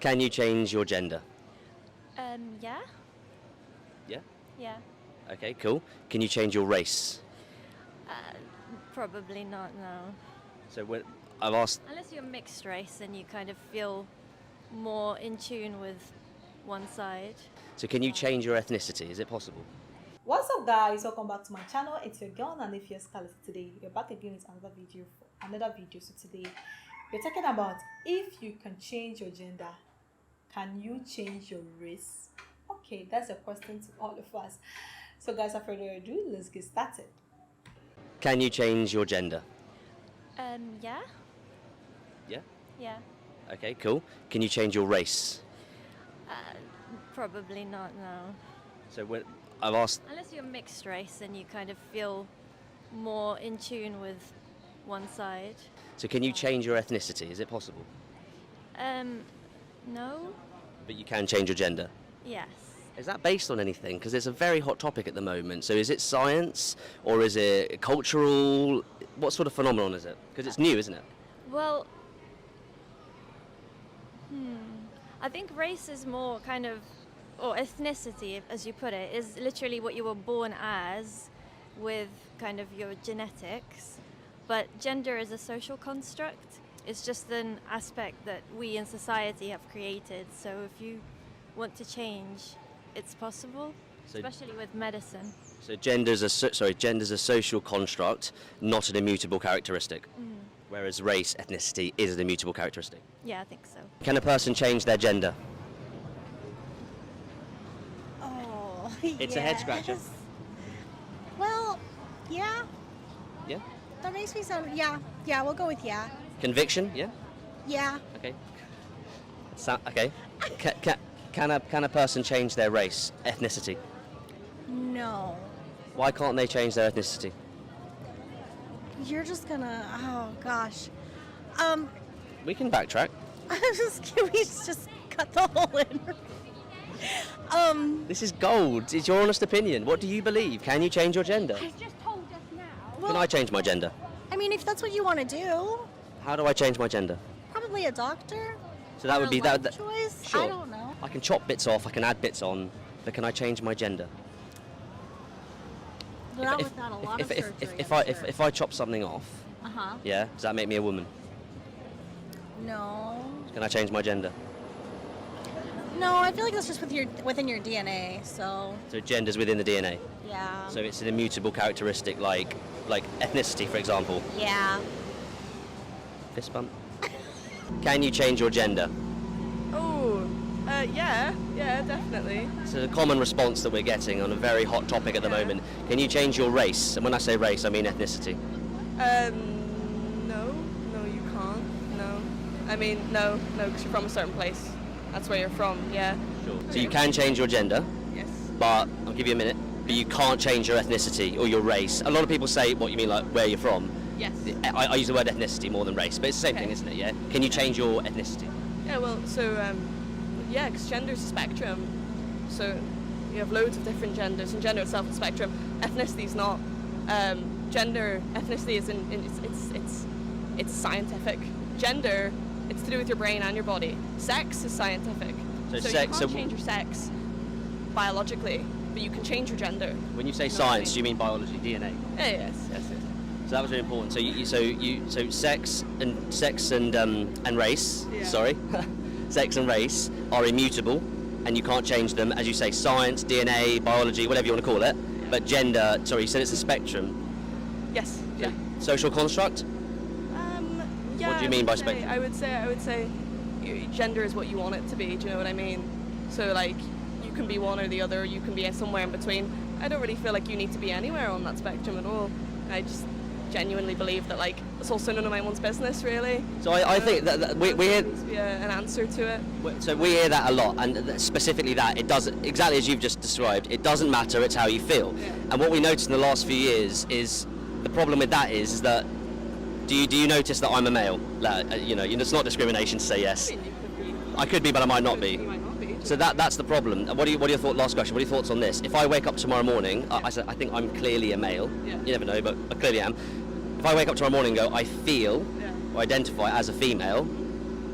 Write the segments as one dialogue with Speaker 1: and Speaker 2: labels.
Speaker 1: Can you change your gender?
Speaker 2: Yeah.
Speaker 1: Yeah?
Speaker 2: Yeah.
Speaker 1: Okay, cool. Can you change your race?
Speaker 2: Probably not, no.
Speaker 1: So when I've asked...
Speaker 2: Unless you're mixed race and you kind of feel more in tune with one side.
Speaker 1: So can you change your ethnicity? Is it possible?
Speaker 3: What's up guys, welcome back to my channel. It's your girl and if you're Scarlett. Today we're back again with another video. So today we're talking about if you can change your gender, can you change your race? Okay, that's a question to all of us. So guys, without further ado, let's get started.
Speaker 1: Can you change your gender?
Speaker 2: Yeah.
Speaker 1: Yeah?
Speaker 2: Yeah.
Speaker 1: Okay, cool. Can you change your race?
Speaker 2: Probably not, no.
Speaker 1: So when I've asked...
Speaker 2: Unless you're mixed race and you kind of feel more in tune with one side.
Speaker 1: So can you change your ethnicity? Is it possible?
Speaker 2: No.
Speaker 1: But you can change your gender?
Speaker 2: Yes.
Speaker 1: Is that based on anything? Because it's a very hot topic at the moment. So is it science or is it cultural? What sort of phenomenon is it? Because it's new, isn't it?
Speaker 2: Well, I think race is more kind of, or ethnicity, as you put it, is literally what you were born as with kind of your genetics. But gender is a social construct. It's just an aspect that we in society have created. So if you want to change, it's possible,
Speaker 1: So-
Speaker 2: especially with medicine.
Speaker 1: So gender's a social construct, not an immutable characteristic. Whereas race, ethnicity is an immutable characteristic.
Speaker 2: Yeah, I think so.
Speaker 1: Can a person change their gender?
Speaker 4: Oh,
Speaker 1: It's a head scratcher.
Speaker 4: Well, yeah,
Speaker 1: Yeah.
Speaker 4: that makes me sound, yeah, we'll go with yeah.
Speaker 1: Conviction? Yeah.
Speaker 4: Yeah,
Speaker 1: Okay. Okay. Can a person change their race, ethnicity?
Speaker 4: no.
Speaker 1: Why can't they change their ethnicity?
Speaker 4: You're just gonna, oh gosh.
Speaker 1: We can backtrack.
Speaker 4: Can we just cut the hole in?
Speaker 1: This is gold. It's your honest opinion. What do you believe? Can you change your gender?
Speaker 4: He's just told us now.
Speaker 1: Can I change my gender?
Speaker 4: I mean, if that's what you want to do,
Speaker 1: How do I change my gender?
Speaker 4: probably a doctor.
Speaker 1: So that
Speaker 4: or
Speaker 1: would be
Speaker 4: a
Speaker 1: that.
Speaker 4: life choice.
Speaker 1: Sure.
Speaker 4: I don't know.
Speaker 1: I can chop bits off. I can add bits on. But can I change my gender?
Speaker 4: Not without a lot of surgery.
Speaker 1: If I chop something off,
Speaker 4: Uh-huh.
Speaker 1: yeah, does that make me a woman?
Speaker 4: No.
Speaker 1: Can I change my gender?
Speaker 4: No, I feel like that's just within your DNA. So
Speaker 1: So gender's within the DNA.
Speaker 4: yeah.
Speaker 1: So it's an immutable characteristic, like ethnicity, for example.
Speaker 4: Yeah.
Speaker 1: Fist bump. Can you change your gender?
Speaker 5: Yeah, definitely.
Speaker 1: It's a common response that we're getting on a very hot topic at the moment. Can you change your race? And when I say race, I mean ethnicity.
Speaker 5: No, you can't. No. I mean, no, because you're from a certain place. That's where you're from, yeah.
Speaker 1: Sure. So you can change your gender,
Speaker 5: Yes.
Speaker 1: but I'll give you a minute. But you can't change your ethnicity or your race. A lot of people say, what you mean, like where you're from.
Speaker 5: Yes.
Speaker 1: I use the word ethnicity more than race, but it's the same
Speaker 5: Okay.
Speaker 1: thing, isn't it? Yeah. Can you change your ethnicity?
Speaker 5: Yeah, well, so, yeah, because gender's a spectrum. So you have loads of different genders, and gender itself is a spectrum. Ethnicity is not. Ethnicity is it's scientific. Gender, it's to do with your brain and your body. Sex is scientific.
Speaker 1: So
Speaker 5: So
Speaker 1: sex-
Speaker 5: you
Speaker 1: so
Speaker 5: can't change your sex biologically, but you can change your gender.
Speaker 1: When you say
Speaker 5: know what I
Speaker 1: science,
Speaker 5: mean?
Speaker 1: do you mean biology, DNA?
Speaker 5: Yeah, yes.
Speaker 1: So that was really important. So sex and race.
Speaker 5: Yeah.
Speaker 1: Sorry, sex and race are immutable, and you can't change them. As you say, science, DNA, biology, whatever you want to call it. But gender, sorry, you said it's a spectrum.
Speaker 5: Yes. Yeah.
Speaker 1: Social construct.
Speaker 5: Yeah.
Speaker 1: What do you mean by
Speaker 5: spectrum?
Speaker 1: spectrum?
Speaker 5: I would say, gender is what you want it to be. Do you know what I mean? So like, you can be one or the other. You can be somewhere in between. I don't really feel like you need to be anywhere on that spectrum at all. I just genuinely believe that like it's also none of anyone's business really.
Speaker 1: So I think that we hear.
Speaker 5: There needs to be an answer to it.
Speaker 1: So we hear that a lot, and specifically that it doesn't, exactly as you've just described, it doesn't matter, it's how you feel.
Speaker 5: Yeah.
Speaker 1: And what we noticed in the last few years is the problem with that is that do you notice that I'm a male? Like, it's not discrimination to say yes.
Speaker 5: I mean, you could be.
Speaker 1: I could be, but I might not be.
Speaker 5: You might not be.
Speaker 1: So that's the problem. What are your thoughts? Last question. What are your thoughts on this? If I wake up tomorrow morning, I think I'm clearly a male.
Speaker 5: Yeah.
Speaker 1: You never know, but I clearly am. If I wake up tomorrow morning and go, I feel
Speaker 5: Yeah.
Speaker 1: or identify as a female,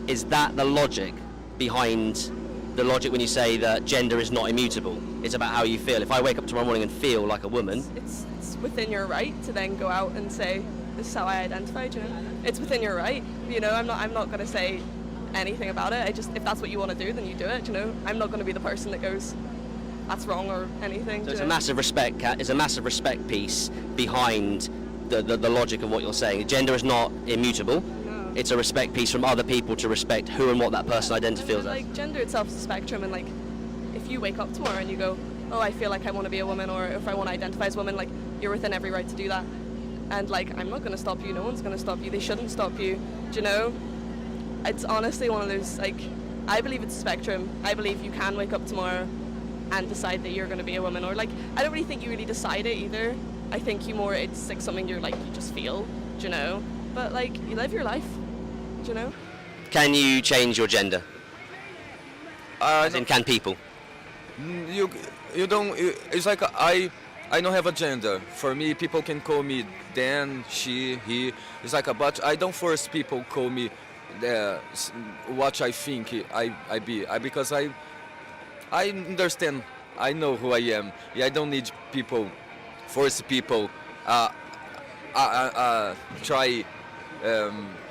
Speaker 1: is that the logic behind the logic when you say that gender is not immutable. It's about how you feel. If I wake up tomorrow morning and feel like a woman,
Speaker 5: It's within your right to then go out and say, this is how I identify, do you know? It's within your right, you know, I'm not going to say anything about it. If that's what you want to do, then you do it, you know? I'm not going to be the person that goes, that's wrong or anything.
Speaker 1: so it's a massive respect, Kat. It's a massive respect piece behind the logic of what you're saying. Gender is not immutable.
Speaker 5: No.
Speaker 1: It's a respect piece from other people to respect who and what that person identifies as.
Speaker 5: Like, gender itself is a spectrum, and like, if you wake up tomorrow and you go, oh, I feel like I want to be a woman, or if I want to identify as a woman, like, you're within every right to do that. And like, I'm not going to stop you, no one's going to stop you, they shouldn't stop you, do you know? It's honestly one of those, like, I believe it's a spectrum. I believe you can wake up tomorrow and decide that you're going to be a woman, or like, I don't really think you really decide it either. I think it's like something you just feel, do you know? But like, you live your life, do you know?
Speaker 1: Can you change your gender? As in, can people?
Speaker 6: You don't. It's like I don't have a gender. For me, people can call me Dan, she, he. It's like but I don't force people call me what I think I be. Because I understand. I know who I am. Yeah, I don't need people force people try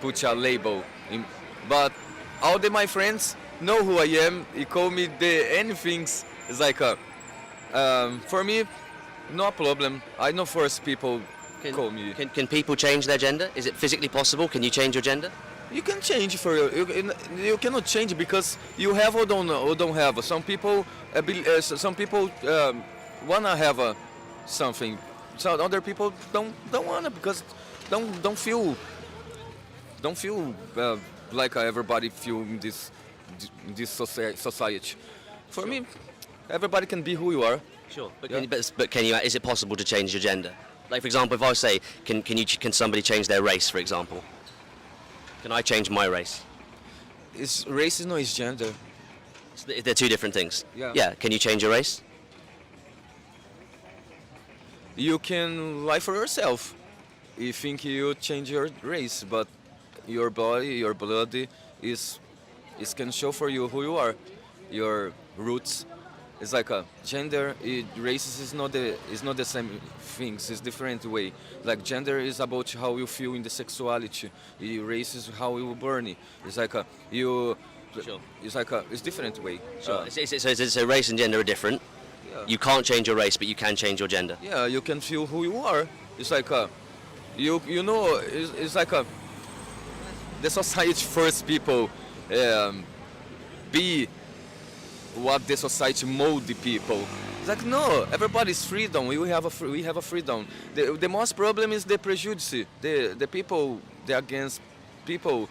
Speaker 6: put a label in. But all my friends know who I am. He call me anything. It's like for me, no problem. I don't force people call me.
Speaker 1: Can people change their gender? Is it physically possible? Can you change your gender?
Speaker 6: You can change you cannot change because you have or don't have. Some people wanna have something. So other people don't wanna because don't feel like everybody feel in this society. For me, everybody can be who you are.
Speaker 1: Sure, but
Speaker 6: Yeah.
Speaker 1: can you? Is it possible to change your gender? Like, for example, if I say, can somebody change their race, for example? Can I change my race?
Speaker 6: Race is not his gender.
Speaker 1: They're two different things.
Speaker 6: Yeah.
Speaker 1: Yeah. Can you change your race?
Speaker 6: You can lie for yourself. You think you change your race, but your body, your blood is can show for you who you are, your roots. It's like a gender. Races is not the same things. It's different way. Like gender is about how you feel in the sexuality. Race is how you burn. It's like you.
Speaker 1: Sure.
Speaker 6: It's like it's different way.
Speaker 1: Sure. So race and gender are different.
Speaker 6: Yeah.
Speaker 1: You can't change your race, but you can change your gender.
Speaker 6: Yeah, you can feel who you are. It's like you know, it's like the society force people be what the society mold the people. It's like no, everybody's freedom. We have a freedom. The most problem is the prejudice. The people, the against people,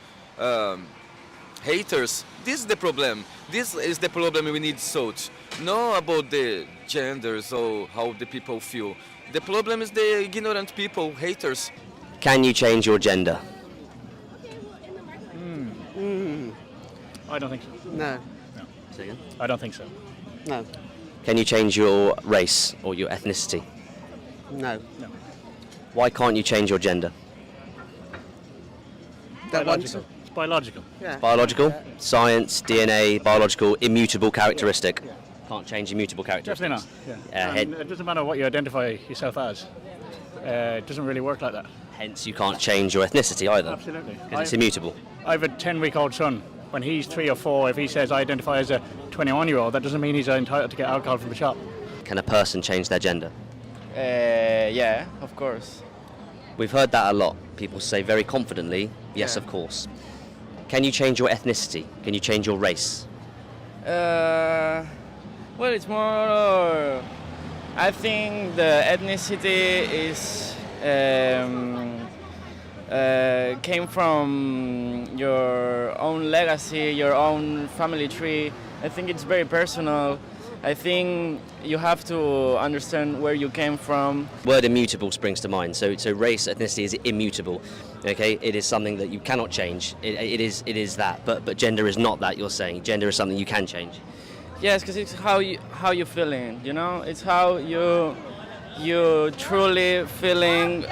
Speaker 6: haters. This is the problem. This is the problem we need solved. No about the genders or how the people feel. The problem is the ignorant people, haters.
Speaker 1: Can you change your gender?
Speaker 7: I don't think so.
Speaker 8: No,
Speaker 1: Say again?
Speaker 7: I don't think so.
Speaker 8: no,
Speaker 1: Can you change your race or your ethnicity?
Speaker 8: no.
Speaker 1: Why can't you change your gender?
Speaker 8: That one.
Speaker 7: Biological. It's biological.
Speaker 8: Yeah.
Speaker 1: Biological, science, DNA, biological, immutable characteristic. Can't change immutable characteristics.
Speaker 7: Definitely not. Yeah.
Speaker 1: Yeah,
Speaker 7: And it doesn't matter what you identify yourself as. It doesn't really work like that.
Speaker 1: Hence, you can't change your ethnicity either.
Speaker 7: Absolutely.
Speaker 1: Because it's immutable.
Speaker 7: I have a 10-week-old son. When he's 3 or 4, if he says I identify as a 21-year-old, that doesn't mean he's entitled to get alcohol from the shop.
Speaker 1: Can a person change their gender?
Speaker 8: Yeah, of course.
Speaker 1: We've heard that a lot. People say very confidently, yes,
Speaker 8: Yeah.
Speaker 1: of course. Can you change your ethnicity? Can you change your race?
Speaker 9: Well, it's more. I think the ethnicity is came from your own legacy, your own family tree. I think it's very personal. I think you have to understand where you came from.
Speaker 1: Word immutable springs to mind. So race, ethnicity is immutable. Okay, it is something that you cannot change. It is that. But gender is not that. You're saying gender is something you can change.
Speaker 9: Yes, because it's how you feeling. You know, it's how you truly feeling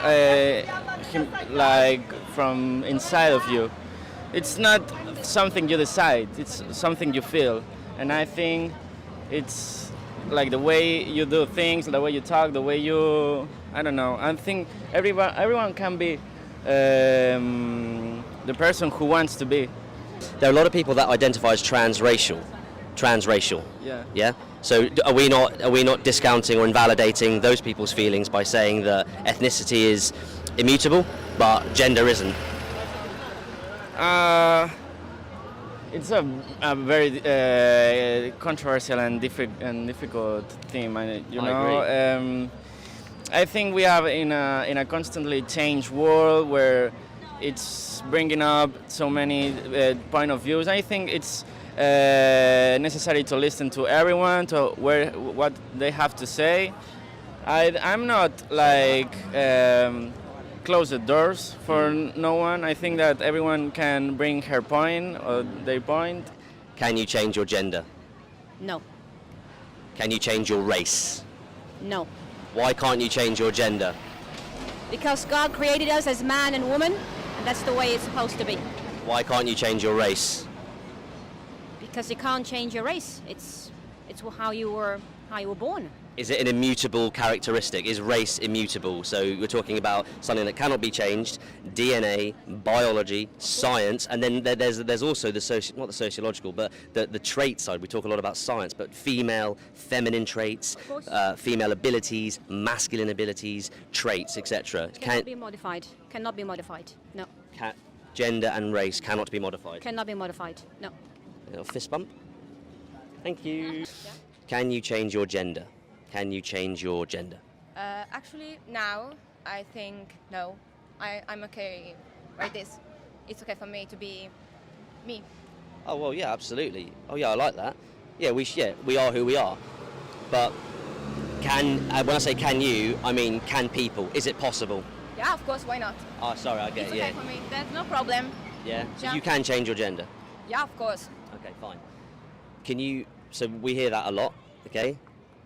Speaker 9: like from inside of you. it's not something you decide. It's something you feel, and I think it's like the way you do things, the way you talk, the way you, I don't know. I think everyone can be the person who wants to be.
Speaker 1: There are a lot of people that identify as transracial.
Speaker 9: Yeah.
Speaker 1: Yeah. So are we not discounting or invalidating those people's feelings by saying that ethnicity is immutable, but gender isn't?
Speaker 9: It's a very controversial and difficult theme, you know.
Speaker 1: Agree.
Speaker 9: I think we have in a constantly changed world where it's bringing up so many point of views. I think it's necessary to listen to everyone, to what they have to say. I'm not like close the doors for no one. I think that everyone can bring her point or their point.
Speaker 1: Can you change your gender?
Speaker 4: No.
Speaker 1: Can you change your race?
Speaker 4: No.
Speaker 1: Why can't you change your gender?
Speaker 4: Because God created us as man and woman, and that's the way it's supposed to be.
Speaker 1: Why can't you change your race?
Speaker 4: Because you can't change your race. It's how you were born.
Speaker 1: Is it an immutable characteristic? Is race immutable? So we're talking about something that cannot be changed: DNA, biology, science, and then there's also not the sociological, but the trait side. We talk a lot about science, but female, feminine traits, female abilities, masculine abilities, traits, etc.
Speaker 4: Cannot be modified. Cannot be modified. No.
Speaker 1: Gender and race cannot be modified.
Speaker 4: Cannot be modified. No.
Speaker 1: A little fist bump. Thank you. Can you change your gender? Can you change your gender?
Speaker 10: Actually, now I think no. I'm okay like this. It's okay for me to be me.
Speaker 1: Oh well, yeah, absolutely. Oh yeah, I like that. Yeah, we are who we are. But when I say can you, I mean can people? Is it possible?
Speaker 10: Yeah, of course. Why not?
Speaker 1: Oh, sorry, I get
Speaker 10: It's
Speaker 1: it.
Speaker 10: okay
Speaker 1: Yeah.
Speaker 10: for me. There's no problem.
Speaker 1: Yeah. So
Speaker 10: Yeah.
Speaker 1: you can change your gender.
Speaker 10: Yeah, of course.
Speaker 1: Okay, fine. Can you? So we hear that a lot. Okay.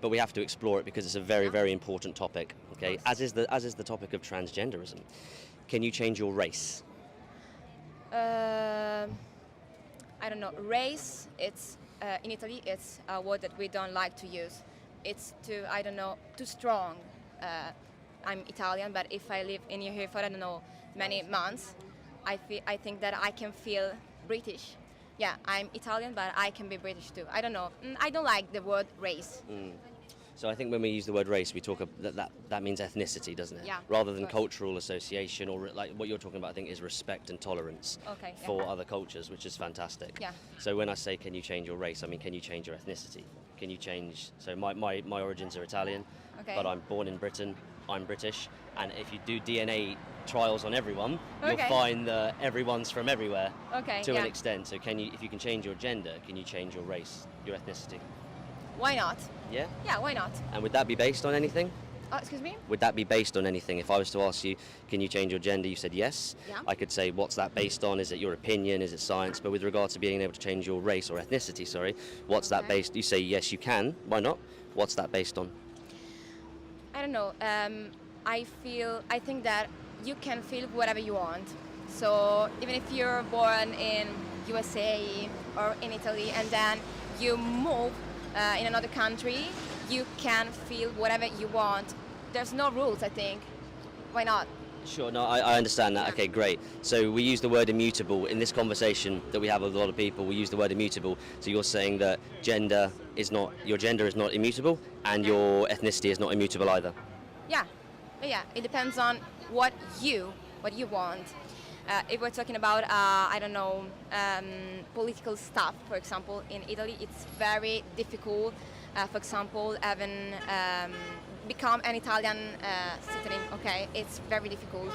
Speaker 1: But we have to explore it because it's a very, very important topic. Okay, as is the topic of transgenderism. Can you change your race?
Speaker 10: I don't know. Race. It's in Italy. It's a word that we don't like to use. It's too strong. I'm Italian, but if I live in here for I don't know many months, I think that I can feel British. Yeah, I'm Italian, but I can be British too. I don't know. I don't like the word race.
Speaker 1: So I think when we use the word race, we talk that means ethnicity, doesn't it?
Speaker 10: Yeah,
Speaker 1: Rather than
Speaker 10: of course.
Speaker 1: cultural association or like what you're talking about, I think is respect and tolerance
Speaker 10: Okay, yeah.
Speaker 1: for other cultures, which is fantastic.
Speaker 10: Yeah.
Speaker 1: So when I say can you change your race, I mean can you change your ethnicity? Can you change? So my origins are Italian,
Speaker 10: Okay.
Speaker 1: but I'm born in Britain. I'm British, and if you do DNA trials on everyone, you'll
Speaker 10: Okay.
Speaker 1: find that everyone's from everywhere
Speaker 10: Okay.
Speaker 1: to
Speaker 10: yeah.
Speaker 1: an extent. So if you can change your gender, can you change your race, your ethnicity?
Speaker 10: Why not?
Speaker 1: Yeah.
Speaker 10: Yeah, why not?
Speaker 1: And would that be based on anything?
Speaker 10: Excuse me?
Speaker 1: Would that be based on anything? If I was to ask you, can you change your gender? You said yes.
Speaker 10: Yeah.
Speaker 1: I could say, what's that based on? Is it your opinion? Is it science? But with regard to being able to change your race or ethnicity, what's that
Speaker 10: Okay.
Speaker 1: based? You say yes, you can. Why not? What's that based on?
Speaker 10: I don't know. I think that you can feel whatever you want. So even if you're born in USA or in Italy and then you move in another country, you can feel whatever you want. There's no rules, I think. Why not?
Speaker 1: Sure, no, I understand that.
Speaker 10: Yeah.
Speaker 1: Okay, great. So we use the word immutable in this conversation that we have with a lot of people. We use the word immutable. So you're saying that your gender is not immutable, and your ethnicity is not immutable either.
Speaker 10: Yeah, yeah. It depends on what you want. If we're talking about, political stuff, for example, in Italy, it's very difficult. For example, having become an Italian citizen. Okay, it's very difficult.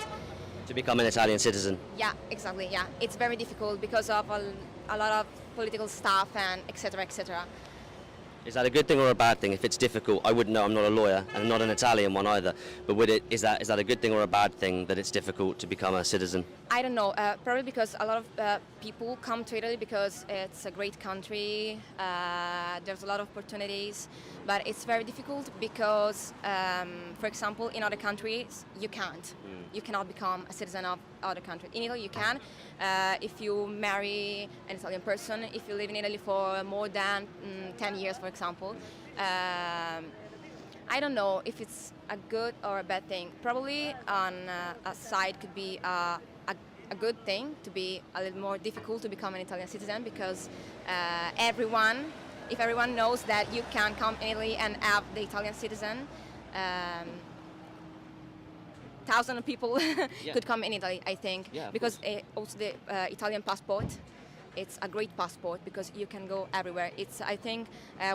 Speaker 1: To become an Italian citizen.
Speaker 10: Yeah, exactly. Yeah, it's very difficult because of a lot of political stuff and etc. etc.
Speaker 1: Is that a good thing or a bad thing? If it's difficult, I wouldn't know. I'm not a lawyer and I'm not an Italian one either. But is that a good thing or a bad thing that it's difficult to become a citizen?
Speaker 10: I don't know. Probably because a lot of people come to Italy because it's a great country. There's a lot of opportunities, but it's very difficult because, for example, in other countries you can't. You cannot become a citizen of other countries. In Italy, you can if you marry an Italian person. If you live in Italy for more than 10 years, for example. I don't know if it's a good or a bad thing. Probably on a side could be a good thing to be a little more difficult to become an Italian citizen because if everyone knows that you can come in Italy and have the Italian citizen, thousands of people could come in Italy, I think, because also the Italian passport, it's a great passport because you can go everywhere. It's, I think,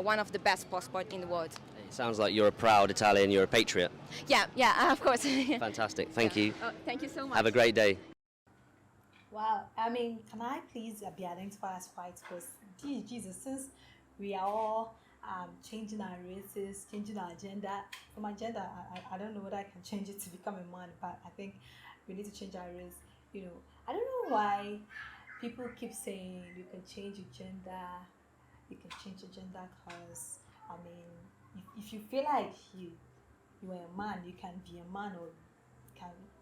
Speaker 10: one of the best passports in the world.
Speaker 1: It sounds like you're a proud Italian, you're a patriot.
Speaker 10: Yeah, of course.
Speaker 1: Fantastic, thank you.
Speaker 10: Oh, thank you so much.
Speaker 1: Have a great day.
Speaker 3: Wow, I mean, can I please be identified as white? Because, Jesus, since we are all changing our races, changing our gender, for my gender, I don't know whether I can change it to become a man, but I think we need to change our race. You know, I don't know why people keep saying you can change your gender, because, I mean, if you feel like you are a man, you can be a man, or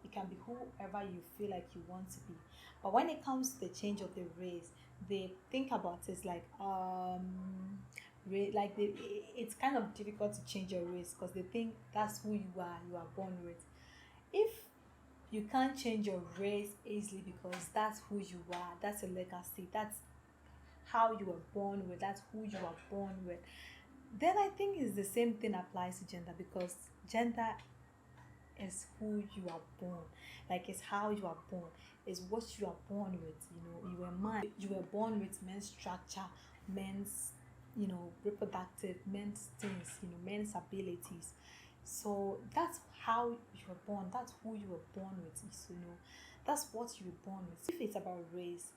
Speaker 3: you can be whoever you feel like you want to be. But when it comes to the change of the race, they think about it like it's kind of difficult to change your race because they think that's who you are born with. If you can't change your race easily because that's who you are, that's a legacy, that's how you were born with, that's who you are born with, then I think it's the same thing applies to gender, because gender is who you are born, like it's how you are born, is what you are born with. You know, you were a man, you were born with men's structure, men's, you know, reproductive, men's things, you know, men's abilities. So that's how you were born, that's who you were born with. So, you know, that's what you were born with. If it's about race,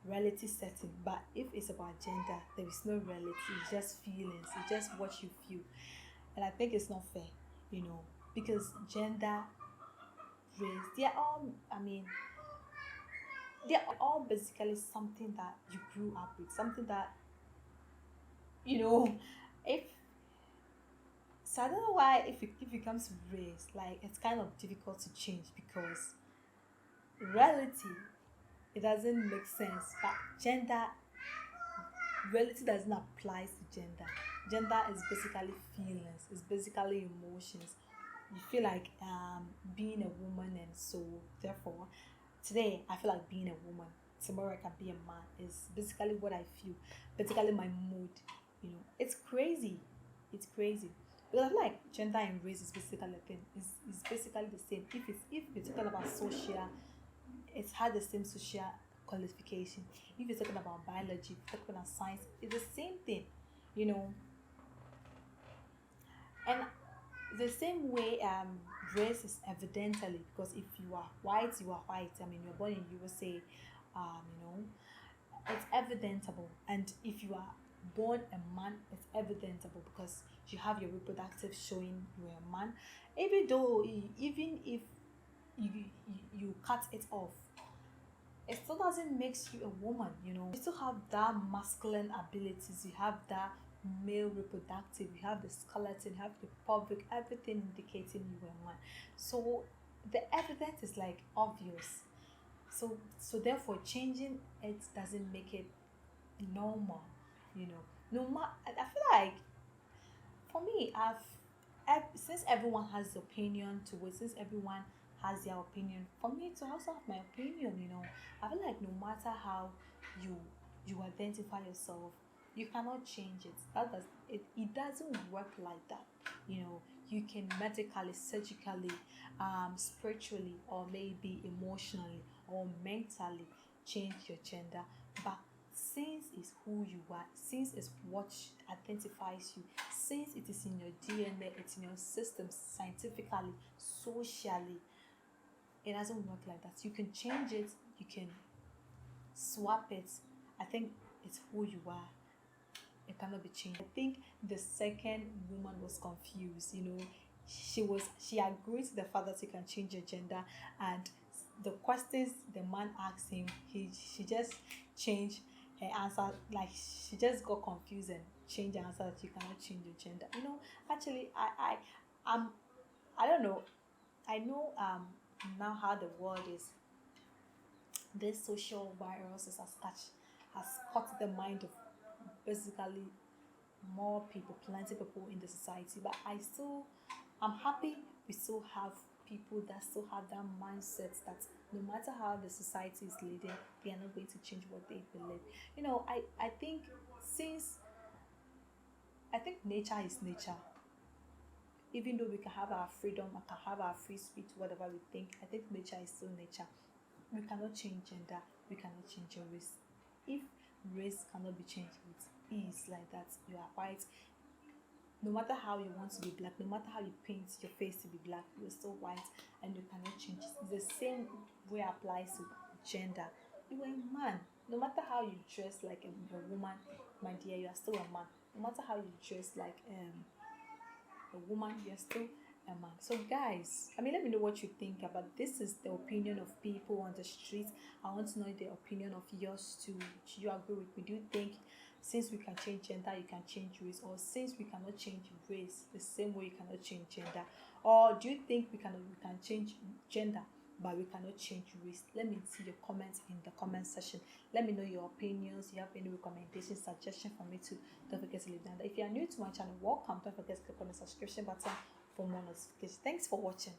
Speaker 3: reality setting, but if it's about gender, there is no reality, it's just feelings, it's just what you feel. And I think it's not fair, you know, because gender, race, they're all basically something that you grew up with, something that, you know, so I don't know why if it comes to race, like it's kind of difficult to change, because reality, it doesn't make sense, but gender, reality doesn't apply to gender. Gender is basically feelings, it's basically emotions. You feel like being a woman, and so therefore today I feel like being a woman, tomorrow I can be a man. Is basically what I feel, basically my mood. You know, it's crazy, because I feel like gender and race is basically a thing, is basically the same. If you're talking about social, it's had the same social qualification. If you're talking about biology, if you're talking about science, it's the same thing, you know. And the same way race is evidently, because if you are white, you are white. I mean, you're born in USA, you know, it's evidentable. And if you are born a man, it's evidentable, because you have your reproductive showing you are a man. Even if you cut it off, it still doesn't make you a woman, you know. You still have that masculine abilities, you have that male reproductive, you have the skeleton, you have the pelvic, everything indicating you are a man. So the evidence is like obvious. So therefore changing it doesn't make it normal, you know. No matter, I feel like, for me, since everyone has opinion to it, since everyone has their opinion, for me to also have my opinion, you know. I feel like no matter how you identify yourself, you cannot change it. It doesn't work like that, you know. You can medically, surgically, spiritually, or maybe emotionally or mentally change your gender, but since it's who you are, since it's what identifies you, since it is in your DNA, it's in your system, scientifically, socially, it doesn't work like that. You can change it, you can swap it. I think it's who you are. It can cannot be changed. I think the second woman was confused, you know. She agreed to the fact that you can change your gender, and the questions the man asked him, she just changed her answer. Like, she just got confused and changed the answer that you cannot change your gender. You know, actually, I don't know. I know now how the world is. This social viruses has caught the mind of basically more people, plenty of people in the society. But I'm happy we still have people that still have that mindset that no matter how the society is leading, they are not going to change what they believe. You know, I think nature is nature. Even though we can have our freedom, we can have our free speech, whatever we think, I think nature is still nature. We cannot change gender, we cannot change your race. If race cannot be changed with ease like that, you are white. No matter how you want to be black, no matter how you paint your face to be black, you're still white and you cannot change it. The same way applies to gender. You are a man. No matter how you dress like a woman, my dear, you are still a man. No matter how you dress like a woman, you're still a man. So guys, let me know what you think about this. Is the opinion of people on the street. I want to know the opinion of yours too. Do you agree with me? Do you think since we can change gender, you can change race, or since we cannot change race the same way you cannot change gender? Or do you think we can change gender but we cannot change race? Let me see your comments in the comment section. Let me know your opinions. You have any recommendations, suggestions for me to, don't forget to leave down there. If you are new to my channel, welcome. Don't forget to click on the subscription button for more notifications. Thanks for watching.